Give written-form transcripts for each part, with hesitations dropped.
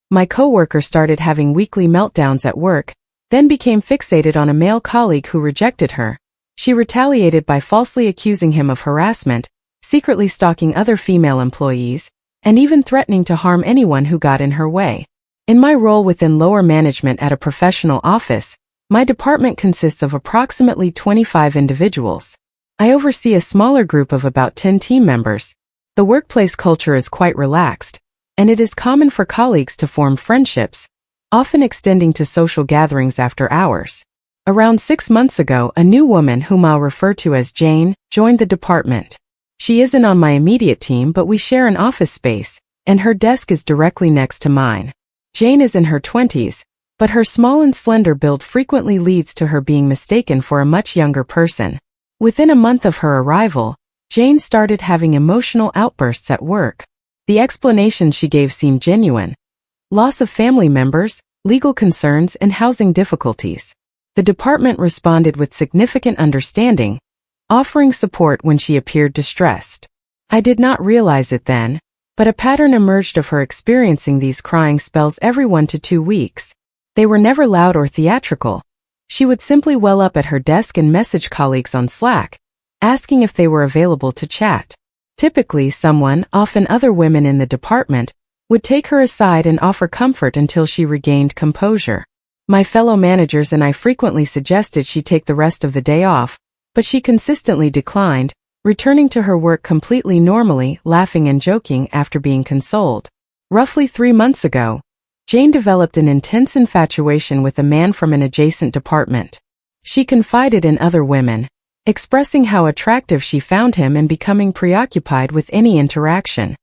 My coworker started having weekly meltdowns at work, then became fixated on a male colleague who rejected her. She retaliated by falsely accusing him of harassment, secretly stalking other female employees, and even threatening to harm anyone who got in her way. In my role within lower management at a professional office, my department consists of approximately 25 individuals. I oversee a smaller group of about 10 team members. The workplace culture is quite relaxed, and it is common for colleagues to form friendships, often extending to social gatherings after hours. Around 6 months ago, a new woman whom I'll refer to as Jane joined the department. She isn't on my immediate team, but we share an office space, and her desk is directly next to mine. Jane is in her 20s, but her small and slender build frequently leads to her being mistaken for a much younger person. Within a month of her arrival, Jane started having emotional outbursts at work. The explanations she gave seemed genuine: loss of family members, legal concerns, and housing difficulties. The department responded with significant understanding, offering support when she appeared distressed. I did not realize it then, but a pattern emerged of her experiencing these crying spells every 1 to 2 weeks. They were never loud or theatrical. She would simply well up at her desk and message colleagues on Slack, asking if they were available to chat. Typically someone, often other women in the department, would take her aside and offer comfort until she regained composure. My fellow managers and I frequently suggested she take the rest of the day off, but she consistently declined, returning to her work completely normally, laughing and joking after being consoled. Roughly 3 months ago, Jane developed an intense infatuation with a man from an adjacent department. She confided in other women, expressing how attractive she found him and becoming preoccupied with any interaction.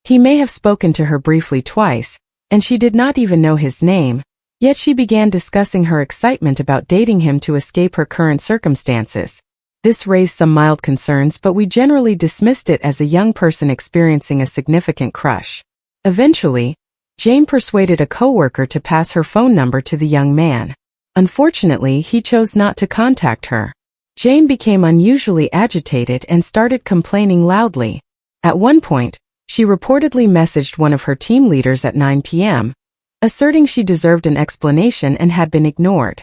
He may have spoken to her briefly twice, and she did not even know his name, yet she began discussing her excitement about dating him to escape her current circumstances. This raised some mild concerns, but we generally dismissed it as a young person experiencing a significant crush. Eventually, Jane persuaded a coworker to pass her phone number to the young man. Unfortunately, he chose not to contact her. Jane became unusually agitated and started complaining loudly. At one point, she reportedly messaged one of her team leaders at 9 p.m., asserting she deserved an explanation and had been ignored.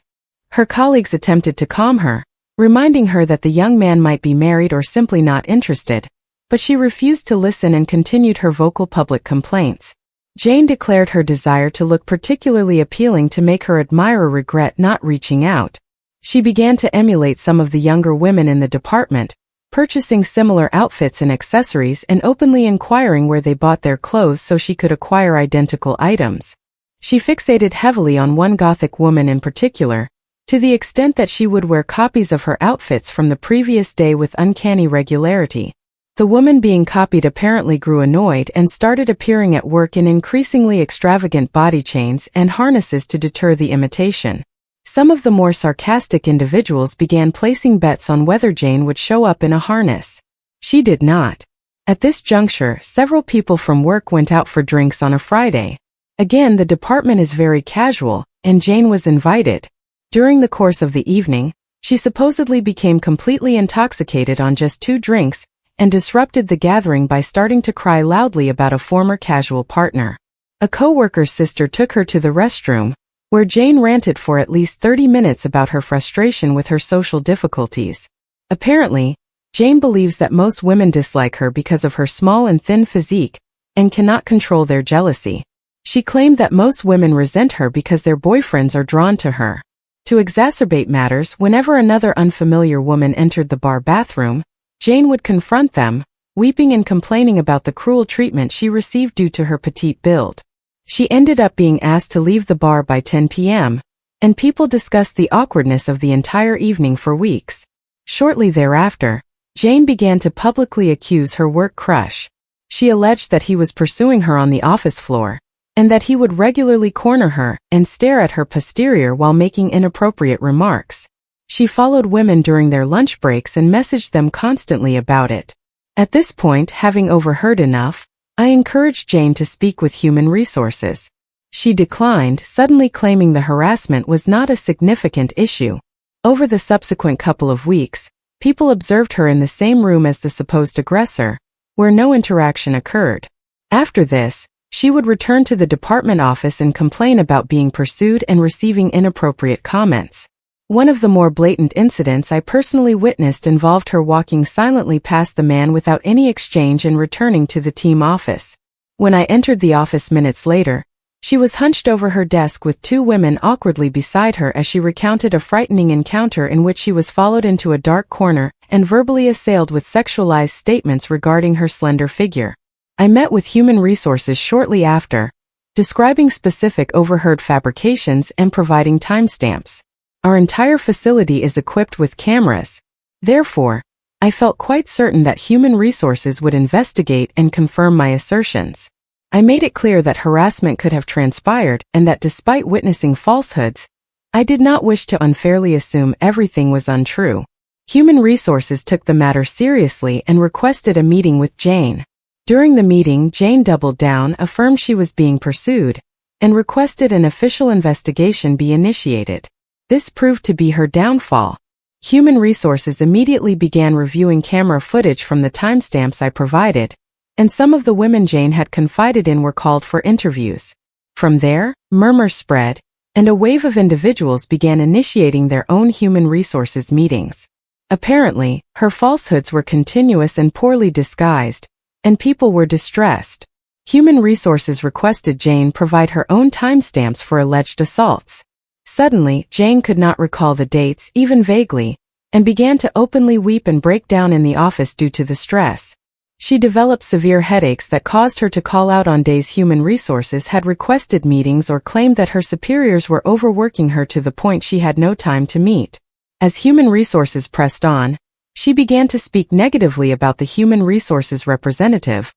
Her colleagues attempted to calm her, reminding her that the young man might be married or simply not interested, but she refused to listen and continued her vocal public complaints. Jane declared her desire to look particularly appealing to make her admirer regret not reaching out. She began to emulate some of the younger women in the department, purchasing similar outfits and accessories and openly inquiring where they bought their clothes so she could acquire identical items. She fixated heavily on one Gothic woman in particular, to the extent that she would wear copies of her outfits from the previous day with uncanny regularity. The woman being copied apparently grew annoyed and started appearing at work in increasingly extravagant body chains and harnesses to deter the imitation. Some of the more sarcastic individuals began placing bets on whether Jane would show up in a harness. She did not. At this juncture, several people from work went out for drinks on a Friday. Again, the department is very casual, and Jane was invited. During the course of the evening, she supposedly became completely intoxicated on just 2 drinks, and disrupted the gathering by starting to cry loudly about a former casual partner. A coworker's sister took her to the restroom, where Jane ranted for at least 30 minutes about her frustration with her social difficulties. Apparently, Jane believes that most women dislike her because of her small and thin physique, and cannot control their jealousy. She claimed that most women resent her because their boyfriends are drawn to her. To exacerbate matters, whenever another unfamiliar woman entered the bar bathroom, Jane would confront them, weeping and complaining about the cruel treatment she received due to her petite build. She ended up being asked to leave the bar by 10 p.m., and people discussed the awkwardness of the entire evening for weeks. Shortly thereafter, Jane began to publicly accuse her work crush. She alleged that he was pursuing her on the office floor, and that he would regularly corner her and stare at her posterior while making inappropriate remarks. She followed women during their lunch breaks and messaged them constantly about it. At this point, having overheard enough, I encouraged Jane to speak with human resources. She declined, suddenly claiming the harassment was not a significant issue. Over the subsequent couple of weeks, people observed her in the same room as the supposed aggressor, where no interaction occurred. After this, She would return to the department office and complain about being pursued and receiving inappropriate comments. One of the more blatant incidents I personally witnessed involved her walking silently past the man without any exchange and returning to the team office. When I entered the office minutes later, she was hunched over her desk with two women awkwardly beside her as she recounted a frightening encounter in which she was followed into a dark corner and verbally assailed with sexualized statements regarding her slender figure. I met with Human Resources shortly after, describing specific overheard fabrications and providing timestamps. Our entire facility is equipped with cameras. Therefore, I felt quite certain that Human Resources would investigate and confirm my assertions. I made it clear that harassment could have transpired and that despite witnessing falsehoods, I did not wish to unfairly assume everything was untrue. Human Resources took the matter seriously and requested a meeting with Jane. During the meeting, Jane doubled down, affirmed she was being pursued, and requested an official investigation be initiated. This proved to be her downfall. Human Resources immediately began reviewing camera footage from the timestamps I provided, and some of the women Jane had confided in were called for interviews. From there, murmurs spread, and a wave of individuals began initiating their own Human Resources meetings. Apparently, her falsehoods were continuous and poorly disguised, and people were distressed. Human Resources requested Jane provide her own timestamps for alleged assaults. Suddenly, Jane could not recall the dates, even vaguely, and began to openly weep and break down in the office due to the stress. She developed severe headaches that caused her to call out on days Human Resources had requested meetings or claimed that her superiors were overworking her to the point she had no time to meet. As Human Resources pressed on, she began to speak negatively about the Human Resources representative,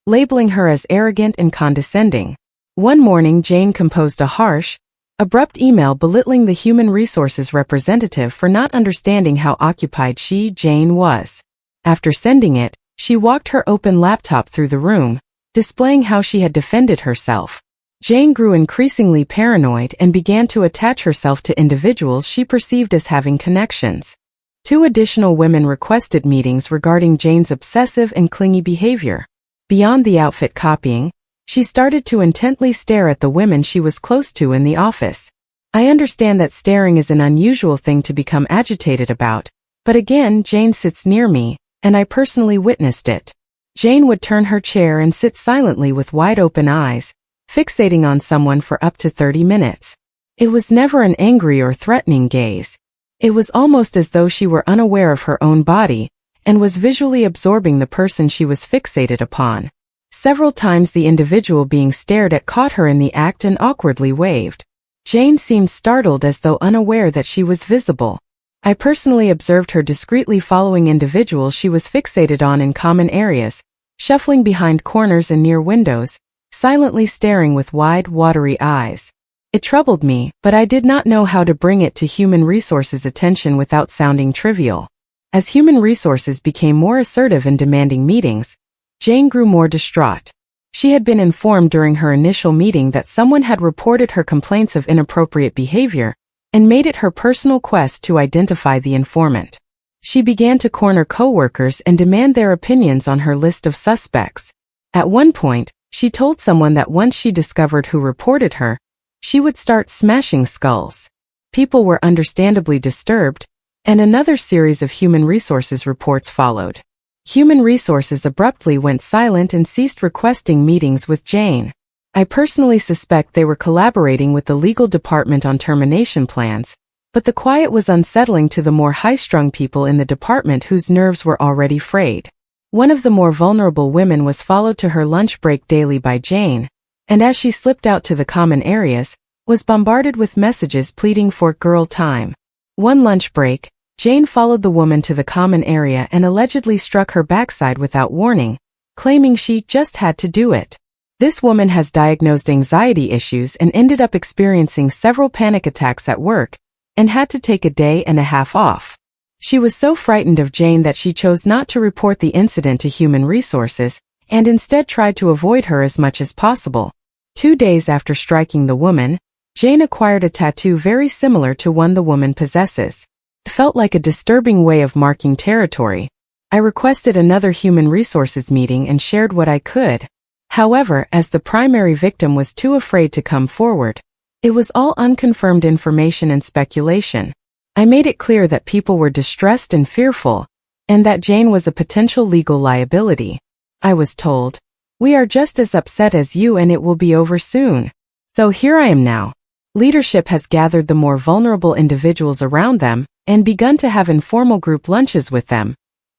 labeling her as arrogant and condescending. One morning, Jane composed a harsh, abrupt email belittling the Human Resources representative for not understanding how occupied she, Jane, was. After sending it, she walked her open laptop through the room, displaying how she had defended herself. Jane grew increasingly paranoid and began to attach herself to individuals she perceived as having connections. Two additional women requested meetings regarding Jane's obsessive and clingy behavior. Beyond the outfit copying, she started to intently stare at the women she was close to in the office. I understand that staring is an unusual thing to become agitated about, but again, Jane sits near me, and I personally witnessed it. Jane would turn her chair and sit silently with wide-open eyes, fixating on someone for up to 30 minutes. It was never an angry or threatening gaze. It was almost as though she were unaware of her own body, and was visually absorbing the person she was fixated upon. Several times the individual being stared at caught her in the act and awkwardly waved. Jane seemed startled as though unaware that she was visible. I personally observed her discreetly following individuals she was fixated on in common areas, shuffling behind corners and near windows, silently staring with wide, watery eyes. It troubled me, but I did not know how to bring it to Human Resources' attention without sounding trivial. As Human Resources became more assertive in demanding meetings, Jane grew more distraught. She had been informed during her initial meeting that someone had reported her complaints of inappropriate behavior, and made it her personal quest to identify the informant. She began to corner coworkers and demand their opinions on her list of suspects. At one point, she told someone that once she discovered who reported her, she would start smashing skulls. People were understandably disturbed, and another series of Human Resources reports followed. Human Resources abruptly went silent and ceased requesting meetings with Jane. I personally suspect they were collaborating with the legal department on termination plans, but the quiet was unsettling to the more high-strung people in the department whose nerves were already frayed. One of the more vulnerable women was followed to her lunch break daily by Jane, and as she slipped out to the common areas, was bombarded with messages pleading for girl time. One lunch break, Jane followed the woman to the common area and allegedly struck her backside without warning, claiming she just had to do it. This woman has diagnosed anxiety issues and ended up experiencing several panic attacks at work, and had to take a day and a half off. She was so frightened of Jane that she chose not to report the incident to Human Resources, and instead tried to avoid her as much as possible. 2 days after striking the woman, Jane acquired a tattoo very similar to one the woman possesses. It felt like a disturbing way of marking territory. I requested another Human Resources meeting and shared what I could. However, as the primary victim was too afraid to come forward, it was all unconfirmed information and speculation. I made it clear that people were distressed and fearful, and that Jane was a potential legal liability. I was told, "We are just as upset as you and it will be over soon." So here I am now. Leadership has gathered the more vulnerable individuals around them and begun to have informal group lunches with them,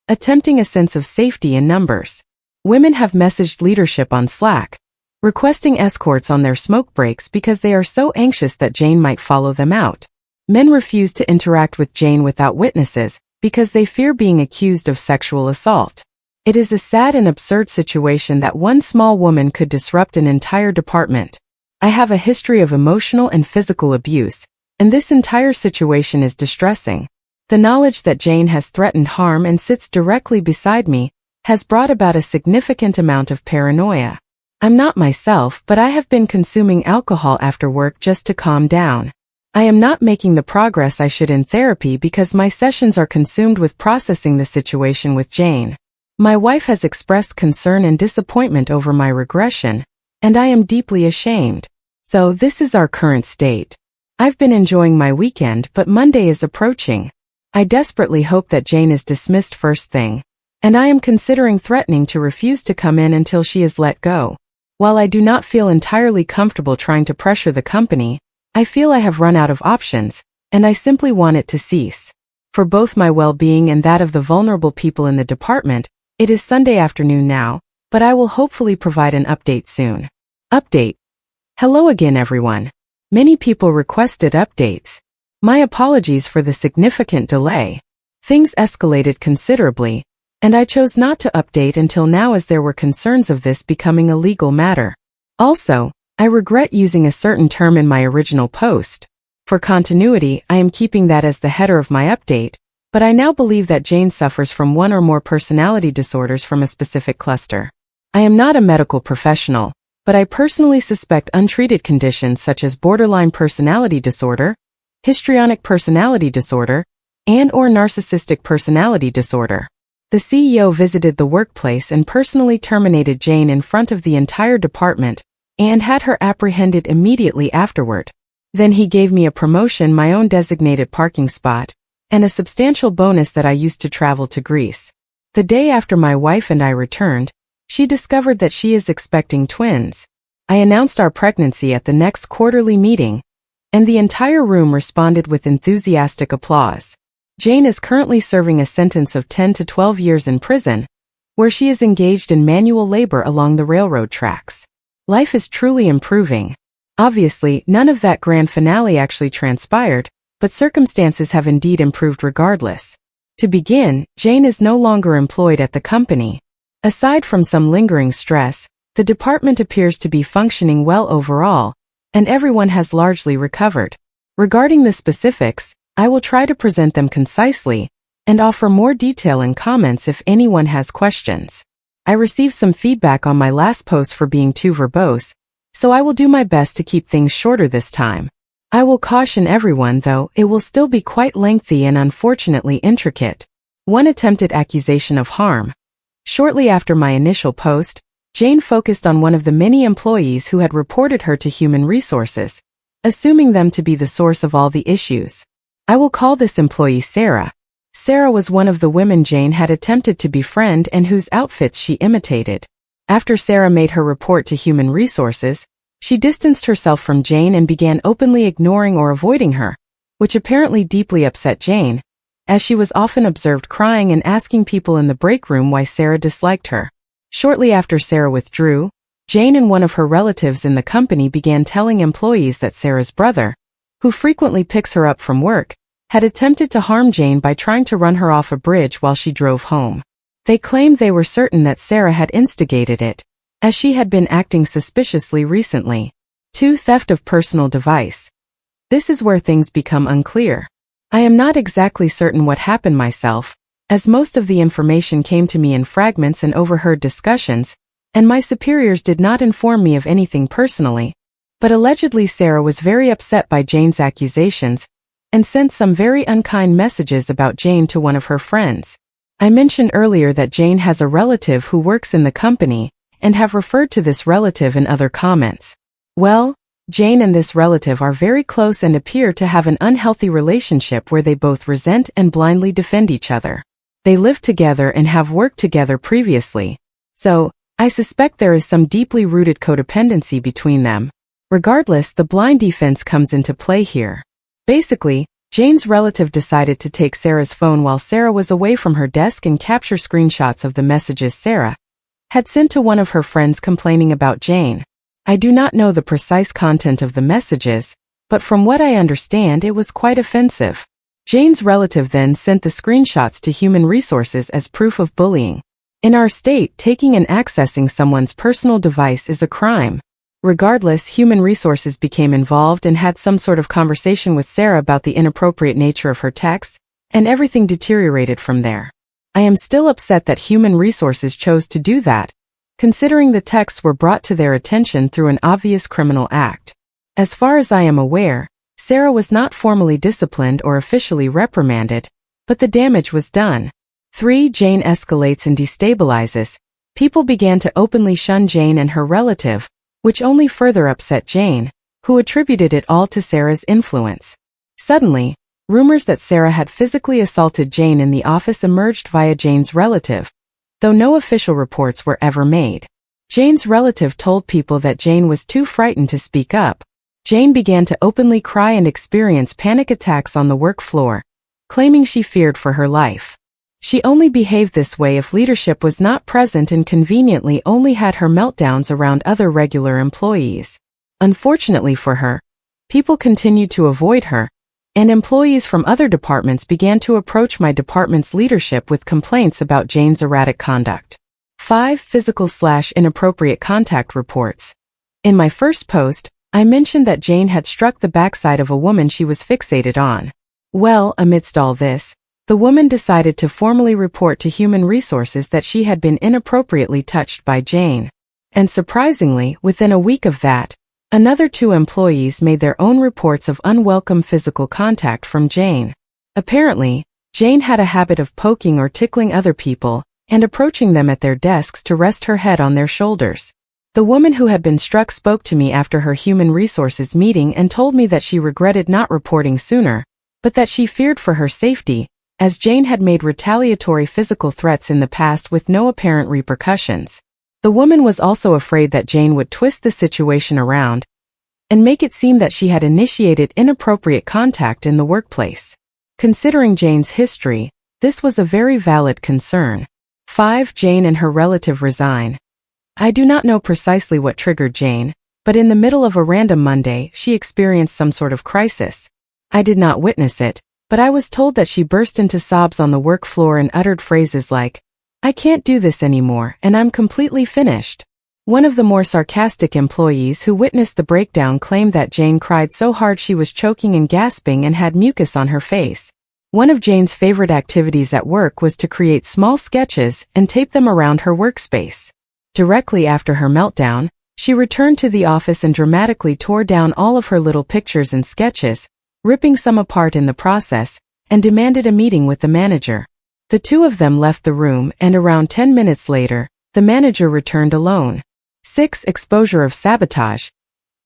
attempting a sense of safety in numbers. Women have messaged leadership on Slack, requesting escorts on their smoke breaks because they are so anxious that Jane might follow them out. Men refuse to interact with Jane without witnesses because they fear being accused of sexual assault. It is a sad and absurd situation that one small woman could disrupt an entire department. I have a history of emotional and physical abuse, and this entire situation is distressing. The knowledge that Jane has threatened harm and sits directly beside me has brought about a significant amount of paranoia. I'm not myself, but I have been consuming alcohol after work just to calm down. I am not making the progress I should in therapy because my sessions are consumed with processing the situation with Jane. My wife has expressed concern and disappointment over my regression, and I am deeply ashamed. So this is our current state. I've been enjoying my weekend, but Monday is approaching. I desperately hope that Jane is dismissed first thing, and I am considering threatening to refuse to come in until she is let go. While I do not feel entirely comfortable trying to pressure the company, I feel I have run out of options, and I simply want it to cease. For both my well-being and that of the vulnerable people in the department, it is Sunday afternoon now, but I will hopefully provide an update soon. Update. Hello again, everyone. Many people requested updates. My apologies for the significant delay. Things escalated considerably, and I chose not to update until now as there were concerns of this becoming a legal matter. Also, I regret using a certain term in my original post. For continuity, I am keeping that as the header of my update, but I now believe that Jane suffers from one or more personality disorders from a specific cluster. I am not a medical professional, but I personally suspect untreated conditions such as borderline personality disorder, histrionic personality disorder, and/or narcissistic personality disorder. The CEO visited the workplace and personally terminated Jane in front of the entire department and had her apprehended immediately afterward. Then he gave me a promotion, my own designated parking spot, and a substantial bonus that I used to travel to Greece. The day after my wife and I returned, she discovered that she is expecting twins. I announced our pregnancy at the next quarterly meeting, and the entire room responded with enthusiastic applause. Jane is currently serving a sentence of 10 to 12 years in prison, where she is engaged in manual labor along the railroad tracks. Life is truly improving. Obviously, none of that grand finale actually transpired, but circumstances have indeed improved regardless. To begin, Jane is no longer employed at the company. Aside from some lingering stress, the department appears to be functioning well overall, and everyone has largely recovered. Regarding the specifics, I will try to present them concisely and offer more detail and comments if anyone has questions. I received some feedback on my last post for being too verbose, so I will do my best to keep things shorter this time. I will caution everyone, though, it will still be quite lengthy and unfortunately intricate. One attempted accusation of harm. Shortly after my initial post, Jane focused on one of the many employees who had reported her to human resources, assuming them to be the source of all the issues. I will call this employee Sarah. Sarah was one of the women Jane had attempted to befriend and whose outfits she imitated. After Sarah made her report to human resources, she distanced herself from Jane and began openly ignoring or avoiding her, which apparently deeply upset Jane, as she was often observed crying and asking people in the break room why Sarah disliked her. Shortly after Sarah withdrew, Jane and one of her relatives in the company began telling employees that Sarah's brother, who frequently picks her up from work, had attempted to harm Jane by trying to run her off a bridge while she drove home. They claimed they were certain that Sarah had instigated it, as she had been acting suspiciously recently. 2. Theft of personal device. This is where things become unclear. I am not exactly certain what happened myself, as most of the information came to me in fragments and overheard discussions, and my superiors did not inform me of anything personally. But allegedly Sarah was very upset by Jane's accusations, and sent some very unkind messages about Jane to one of her friends. I mentioned earlier that Jane has a relative who works in the company, and have referred to this relative in other comments. Well, Jane and this relative are very close and appear to have an unhealthy relationship where they both resent and blindly defend each other. They live together and have worked together previously. So, I suspect there is some deeply rooted codependency between them. Regardless, the blind defense comes into play here. Basically, Jane's relative decided to take Sarah's phone while Sarah was away from her desk and capture screenshots of the messages Sarah had sent to one of her friends complaining about Jane. I do not know the precise content of the messages, but from what I understand it was quite offensive. Jane's relative then sent the screenshots to Human Resources as proof of bullying. In our state, taking and accessing someone's personal device is a crime. Regardless, Human Resources became involved and had some sort of conversation with Sarah about the inappropriate nature of her texts, and everything deteriorated from there. I am still upset that Human Resources chose to do that, considering the texts were brought to their attention through an obvious criminal act. As far as I am aware, Sarah was not formally disciplined or officially reprimanded, but the damage was done. 3. Jane escalates and destabilizes. People began to openly shun Jane and her relative, which only further upset Jane, who attributed it all to Sarah's influence. Suddenly, rumors that Sarah had physically assaulted Jane in the office emerged via Jane's relative, though no official reports were ever made. Jane's relative told people that Jane was too frightened to speak up. Jane began to openly cry and experience panic attacks on the work floor, claiming she feared for her life. She only behaved this way if leadership was not present and conveniently only had her meltdowns around other regular employees. Unfortunately for her, people continued to avoid her, and employees from other departments began to approach my department's leadership with complaints about Jane's erratic conduct. 5. Physical/inappropriate contact reports. In my first post, I mentioned that Jane had struck the backside of a woman she was fixated on. Well, amidst all this, the woman decided to formally report to Human Resources that she had been inappropriately touched by Jane. And surprisingly, within a week of that, another 2 employees made their own reports of unwelcome physical contact from Jane. Apparently, Jane had a habit of poking or tickling other people and approaching them at their desks to rest her head on their shoulders. The woman who had been struck spoke to me after her Human Resources meeting and told me that she regretted not reporting sooner, but that she feared for her safety, as Jane had made retaliatory physical threats in the past with no apparent repercussions. The woman was also afraid that Jane would twist the situation around and make it seem that she had initiated inappropriate contact in the workplace. Considering Jane's history, this was a very valid concern. 5. Jane and her relative resign. I do not know precisely what triggered Jane, but in the middle of a random Monday, she experienced some sort of crisis. I did not witness it, but I was told that she burst into sobs on the work floor and uttered phrases like, "I can't do this anymore and I'm completely finished." One of the more sarcastic employees who witnessed the breakdown claimed that Jane cried so hard she was choking and gasping and had mucus on her face. One of Jane's favorite activities at work was to create small sketches and tape them around her workspace. Directly after her meltdown, she returned to the office and dramatically tore down all of her little pictures and sketches, ripping some apart in the process, and demanded a meeting with the manager. The 2 of them left the room, and around 10 minutes later, the manager returned alone. 6. Exposure of sabotage.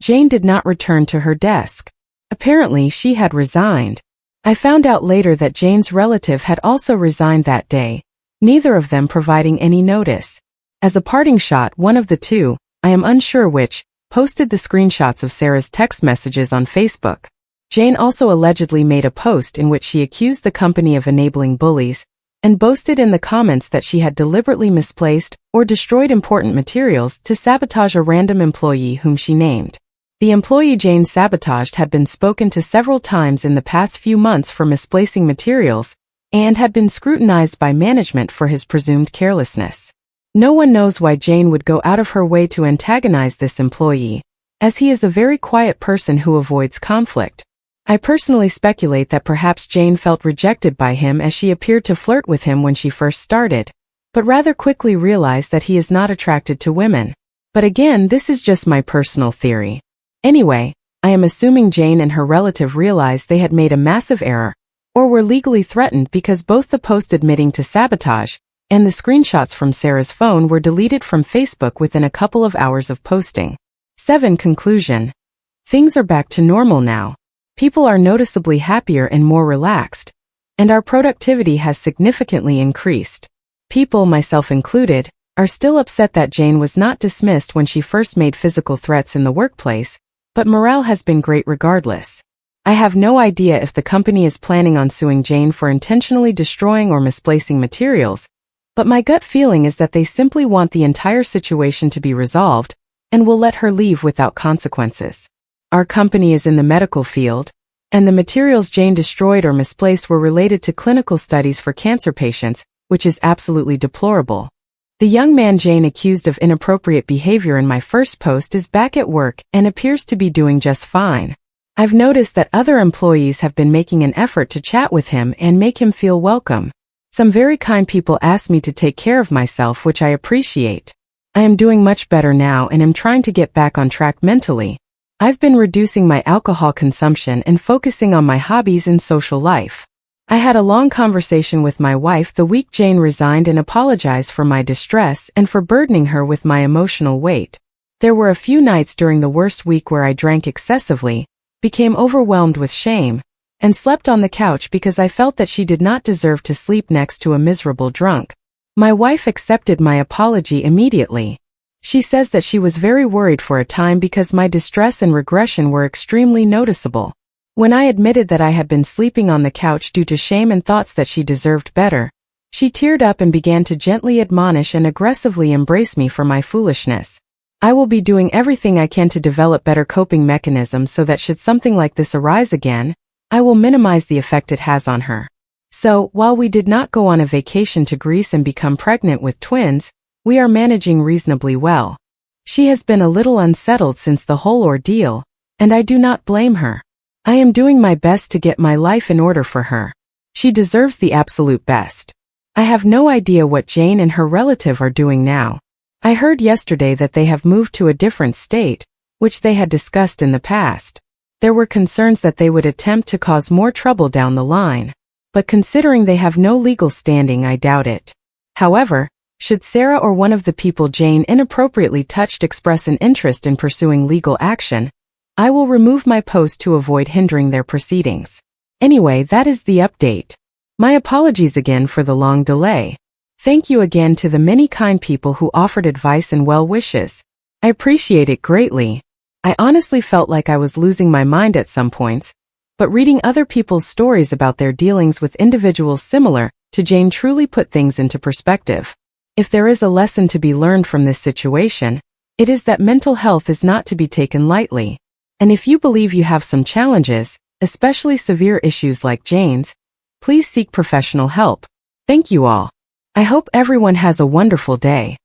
Jane did not return to her desk. Apparently, she had resigned. I found out later that Jane's relative had also resigned that day, neither of them providing any notice. As a parting shot, one of the 2, I am unsure which, posted the screenshots of Sarah's text messages on Facebook. Jane also allegedly made a post in which she accused the company of enabling bullies, and boasted in the comments that she had deliberately misplaced or destroyed important materials to sabotage a random employee whom she named. The employee Jane sabotaged had been spoken to several times in the past few months for misplacing materials, and had been scrutinized by management for his presumed carelessness. No one knows why Jane would go out of her way to antagonize this employee, as he is a very quiet person who avoids conflict. I personally speculate that perhaps Jane felt rejected by him as she appeared to flirt with him when she first started, but rather quickly realized that he is not attracted to women. But again, this is just my personal theory. Anyway, I am assuming Jane and her relative realized they had made a massive error, or were legally threatened because both the post admitting to sabotage and the screenshots from Sarah's phone were deleted from Facebook within a couple of hours of posting. 7. Conclusion. Things are back to normal now. People are noticeably happier and more relaxed, and our productivity has significantly increased. People, myself included, are still upset that Jane was not dismissed when she first made physical threats in the workplace, but morale has been great regardless. I have no idea if the company is planning on suing Jane for intentionally destroying or misplacing materials, but my gut feeling is that they simply want the entire situation to be resolved and will let her leave without consequences. Our company is in the medical field, and the materials Jane destroyed or misplaced were related to clinical studies for cancer patients, which is absolutely deplorable. The young man Jane accused of inappropriate behavior in my first post is back at work and appears to be doing just fine. I've noticed that other employees have been making an effort to chat with him and make him feel welcome. Some very kind people asked me to take care of myself, which I appreciate. I am doing much better now and am trying to get back on track mentally. I've been reducing my alcohol consumption and focusing on my hobbies and social life. I had a long conversation with my wife the week Jane resigned and apologized for my distress and for burdening her with my emotional weight. There were a few nights during the worst week where I drank excessively, became overwhelmed with shame, and slept on the couch because I felt that she did not deserve to sleep next to a miserable drunk. My wife accepted my apology immediately. She says that she was very worried for a time because my distress and regression were extremely noticeable. When I admitted that I had been sleeping on the couch due to shame and thoughts that she deserved better, she teared up and began to gently admonish and aggressively embrace me for my foolishness. I will be doing everything I can to develop better coping mechanisms so that should something like this arise again, I will minimize the effect it has on her. So, while we did not go on a vacation to Greece and become pregnant with twins, we are managing reasonably well. She has been a little unsettled since the whole ordeal, and I do not blame her. I am doing my best to get my life in order for her. She deserves the absolute best. I have no idea what Jane and her relative are doing now. I heard yesterday that they have moved to a different state, which they had discussed in the past. There were concerns that they would attempt to cause more trouble down the line. But considering they have no legal standing, I doubt it. However, should Sarah or one of the people Jane inappropriately touched express an interest in pursuing legal action, I will remove my post to avoid hindering their proceedings. Anyway, that is the update. My apologies again for the long delay. Thank you again to the many kind people who offered advice and well wishes. I appreciate it greatly. I honestly felt like I was losing my mind at some points, but reading other people's stories about their dealings with individuals similar to Jane truly put things into perspective. If there is a lesson to be learned from this situation, it is that mental health is not to be taken lightly. And if you believe you have some challenges, especially severe issues like Jane's, please seek professional help. Thank you all. I hope everyone has a wonderful day.